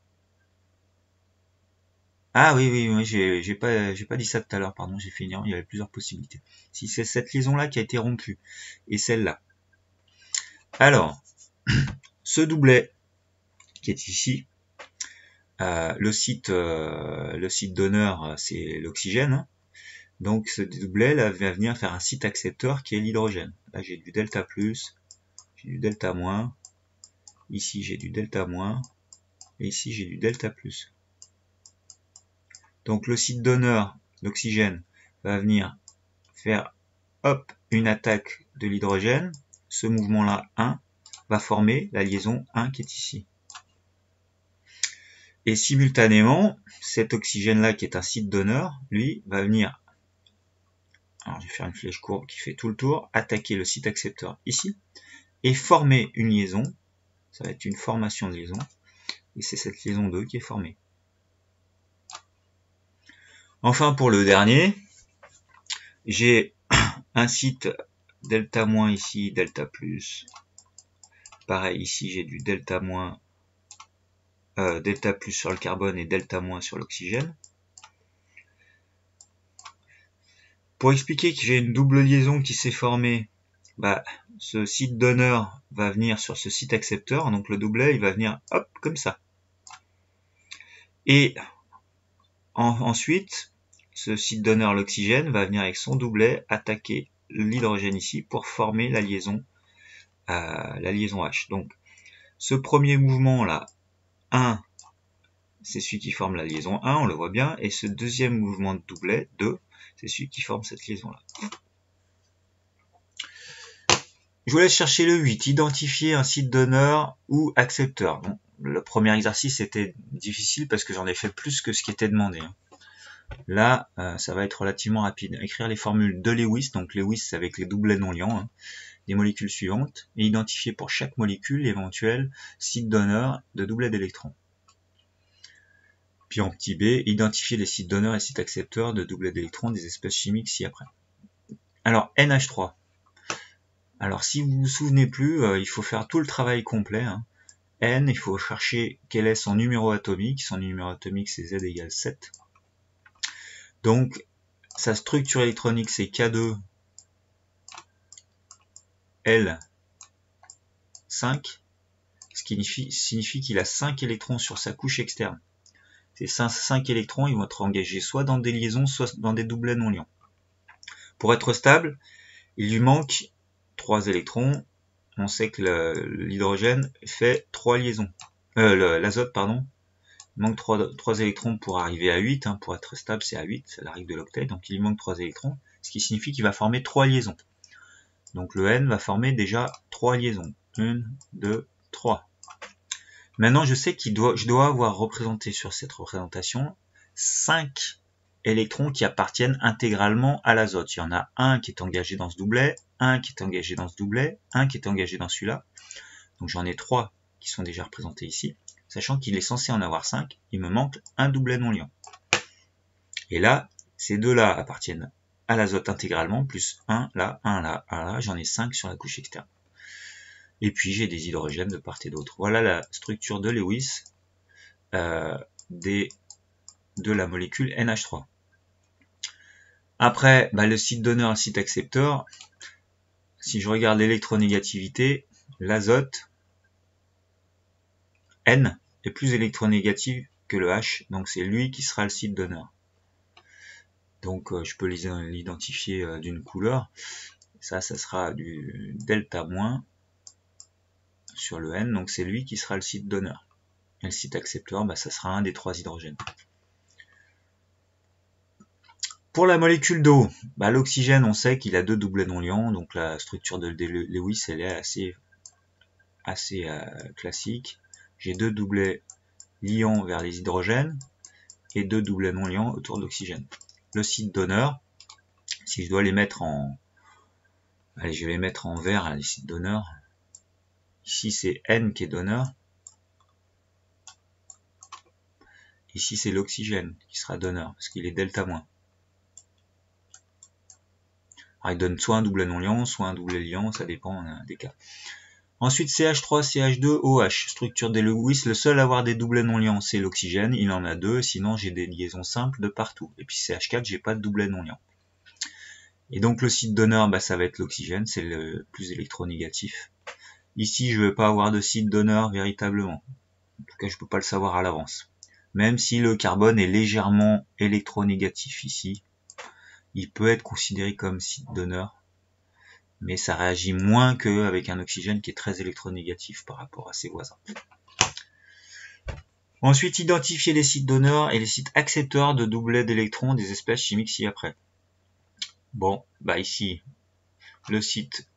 Ah oui, j'ai pas dit ça tout à l'heure, pardon, j'ai fait une erreur, il y avait plusieurs possibilités. Si c'est cette liaison-là qui a été rompue, et celle-là. Alors, ce doublet qui est ici, le site donneur, c'est l'oxygène. Hein. Donc ce doublet là va venir faire un site accepteur qui est l'hydrogène. Là j'ai du delta plus, j'ai du delta moins, ici j'ai du delta moins, et ici j'ai du delta plus. Donc le site donneur, l'oxygène, va venir faire hop une attaque de l'hydrogène. Ce mouvement-là 1 va former la liaison 1 qui est ici. Et simultanément, cet oxygène-là qui est un site donneur, lui, va venir, alors je vais faire une flèche courbe qui fait tout le tour, attaquer le site accepteur ici, et former une liaison, ça va être une formation de liaison, et c'est cette liaison 2 qui est formée. Enfin pour le dernier, j'ai un site delta moins ici, delta plus, pareil ici j'ai du delta moins, delta plus sur le carbone et delta moins sur l'oxygène. Pour expliquer que j'ai une double liaison qui s'est formée, bah, ce site donneur va venir sur ce site accepteur, donc le doublet il va venir hop comme ça. Et ensuite, ce site donneur, l'oxygène, va venir avec son doublet attaquer l'hydrogène ici pour former la liaison H. Donc ce premier mouvement là, 1, c'est celui qui forme la liaison 1, on le voit bien, et ce deuxième mouvement de doublet, 2, c'est celui qui forme cette liaison là. Je vous laisse chercher le 8, identifier un site donneur ou accepteur. Bon, le premier exercice était difficile parce que j'en ai fait plus que ce qui était demandé. Là, ça va être relativement rapide. Écrire les formules de Lewis, donc Lewis c'est avec les doublets non liants, des molécules suivantes, et identifier pour chaque molécule l'éventuel site donneur de doublet d'électrons. Puis en petit b, identifier les sites donneurs et sites accepteurs de doublets d'électrons des espèces chimiques ci-après. Alors, NH3. Alors, si vous vous souvenez plus, il faut faire tout le travail complet. N, il faut chercher quel est son numéro atomique. Son numéro atomique, c'est Z égale 7. Donc, sa structure électronique, c'est K2 L5, ce qui signifie qu'il a 5 électrons sur sa couche externe. Ces 5 électrons, ils vont être engagés soit dans des liaisons, soit dans des doublets non liants. Pour être stable, il lui manque 3 électrons. On sait que l'hydrogène fait 3 liaisons. L'azote, pardon. Il manque 3 électrons pour arriver à 8. Pour être stable, c'est à 8, c'est la règle de l'octet. Donc il lui manque 3 électrons, ce qui signifie qu'il va former 3 liaisons. Donc le N va former déjà 3 liaisons. 1, 2, 3. Maintenant, je sais que je dois avoir représenté sur cette représentation 5 électrons qui appartiennent intégralement à l'azote. Il y en a un qui est engagé dans ce doublet, un qui est engagé dans ce doublet, un qui est engagé dans celui-là. Donc j'en ai 3 qui sont déjà représentés ici. sachant qu'il est censé en avoir 5, il me manque un doublet non liant. Et là, ces deux-là appartiennent à l'azote intégralement, plus 1 là, 1 là, 1 là, j'en ai 5 sur la couche externe. Et puis j'ai des hydrogènes de part et d'autre. Voilà la structure de Lewis de la molécule NH3. Après, le site donneur et le site accepteur, si je regarde l'électronégativité, l'azote N est plus électronégatif que le H, donc c'est lui qui sera le site donneur. Donc je peux l'identifier d'une couleur. Ça sera du delta moins sur le N, donc c'est lui qui sera le site donneur. Et le site accepteur, ça sera un des 3 hydrogènes. Pour la molécule d'eau, l'oxygène, on sait qu'il a 2 doublets non liants, donc la structure de Lewis, elle est assez classique. J'ai 2 doublets liants vers les hydrogènes et 2 doublets non liants autour de l'oxygène. Le site donneur, si je dois les mettre en... Allez, je vais les mettre en vert, les sites donneurs. Ici, c'est N qui est donneur. Ici, c'est l'oxygène qui sera donneur, parce qu'il est delta moins. Alors, il donne soit un doublet non liant, soit un doublet liant, ça dépend des cas. Ensuite, CH3, CH2, OH. Structure des Lewis, le seul à avoir des doublets non liants, c'est l'oxygène. Il en a 2, sinon j'ai des liaisons simples de partout. Et puis CH4, j'ai pas de doublet non liant. Et donc le site donneur, ça va être l'oxygène, c'est le plus électronégatif. Ici, je ne vais pas avoir de site donneur véritablement. En tout cas, je ne peux pas le savoir à l'avance. Même si le carbone est légèrement électronégatif ici, il peut être considéré comme site donneur, mais ça réagit moins qu'avec un oxygène qui est très électronégatif par rapport à ses voisins. Ensuite, identifier les sites donneurs et les sites accepteurs de doublets d'électrons des espèces chimiques ci-après. Bon, ici, le site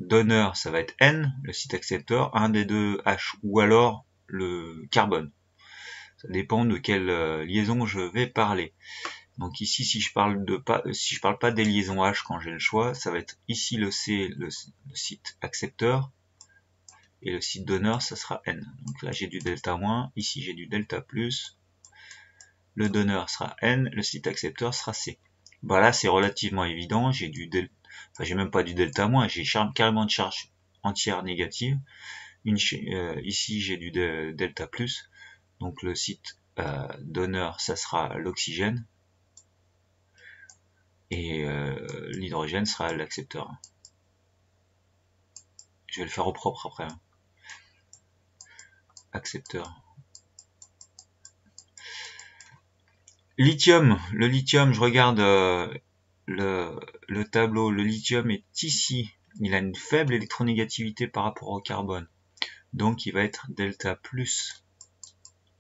donneur, ça va être N, le site accepteur, un des deux H, ou alors le carbone. Ça dépend de quelle liaison je vais parler. Donc ici, si je parle pas des liaisons H quand j'ai le choix, ça va être ici le C, le site accepteur, et le site donneur, ça sera N. Donc là, j'ai du delta moins, ici j'ai du delta plus, le donneur sera N, le site accepteur sera C. Là, c'est relativement évident, j'ai du delta, j'ai même pas du delta moins, j'ai carrément de charge entière négative. Ici, j'ai du delta plus, donc le site donneur, ça sera l'oxygène, et l'hydrogène sera l'accepteur. Je vais le faire au propre après. Accepteur. Lithium. Le lithium, je regarde le tableau. Le lithium est ici. Il a une faible électronégativité par rapport au carbone. Donc il va être delta plus.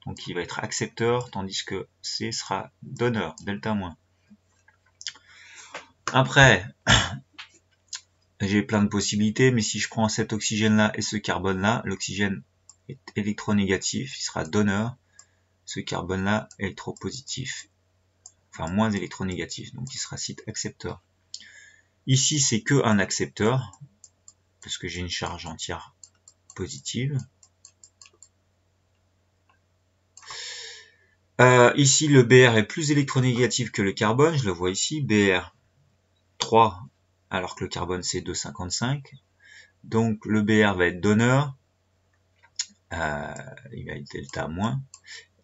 Donc il va être accepteur, tandis que C sera donneur, delta moins. Après, j'ai plein de possibilités, mais si je prends cet oxygène-là et ce carbone-là, l'oxygène est électronégatif, il sera donneur. Ce carbone-là est électropositif, enfin moins électronégatif, donc il sera site accepteur. Ici, c'est que un accepteur, parce que j'ai une charge entière positive. Ici, le Br est plus électronégatif que le carbone, je le vois ici, Br 3, alors que le carbone c'est 2,55. Donc le Br va être donneur, il va être delta moins,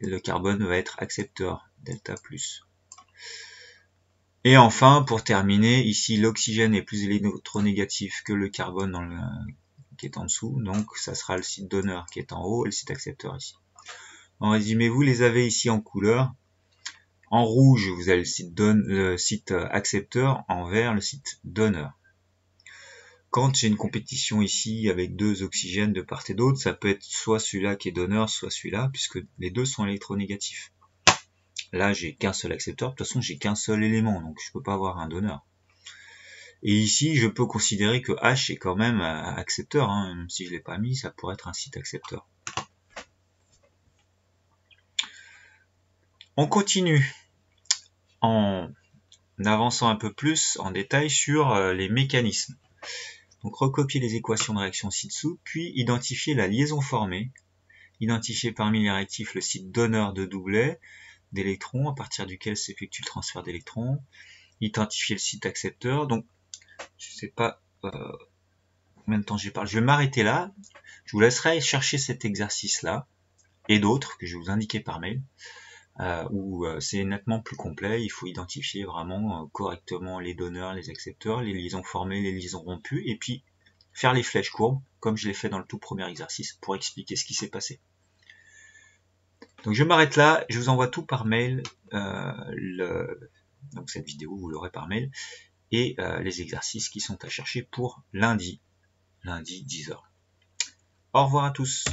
et le carbone va être accepteur, delta plus. Et enfin, pour terminer, ici l'oxygène est plus électronégatif que le carbone qui est en dessous, donc ça sera le site donneur qui est en haut et le site accepteur ici. En résumé, vous les avez ici en couleur. En rouge, vous avez le site accepteur, en vert, le site donneur. Quand j'ai une compétition ici avec 2 oxygènes de part et d'autre, ça peut être soit celui-là qui est donneur, soit celui-là, puisque les deux sont électronégatifs. Là, j'ai qu'un seul accepteur, de toute façon, j'ai qu'un seul élément, donc je peux pas avoir un donneur. Et ici, je peux considérer que H est quand même accepteur, même si je l'ai pas mis, ça pourrait être un site accepteur. On continue en avançant un peu plus en détail sur les mécanismes. Donc recopier les équations de réaction ci-dessous, puis identifier la liaison formée, identifier parmi les réactifs le site donneur de doublet d'électrons à partir duquel s'effectue le transfert d'électrons, identifier le site accepteur. Donc je ne sais pas combien de temps je parle, je vais m'arrêter là, je vous laisserai chercher cet exercice-là et d'autres que je vais vous indiquer par mail. Où c'est nettement plus complet, il faut identifier vraiment correctement les donneurs, les accepteurs, les liaisons formées, les liaisons rompues, et puis faire les flèches courbes, comme je l'ai fait dans le tout premier exercice, pour expliquer ce qui s'est passé. Donc je m'arrête là, je vous envoie tout par mail, donc cette vidéo vous l'aurez par mail, et les exercices qui sont à chercher pour lundi 10h. Au revoir à tous.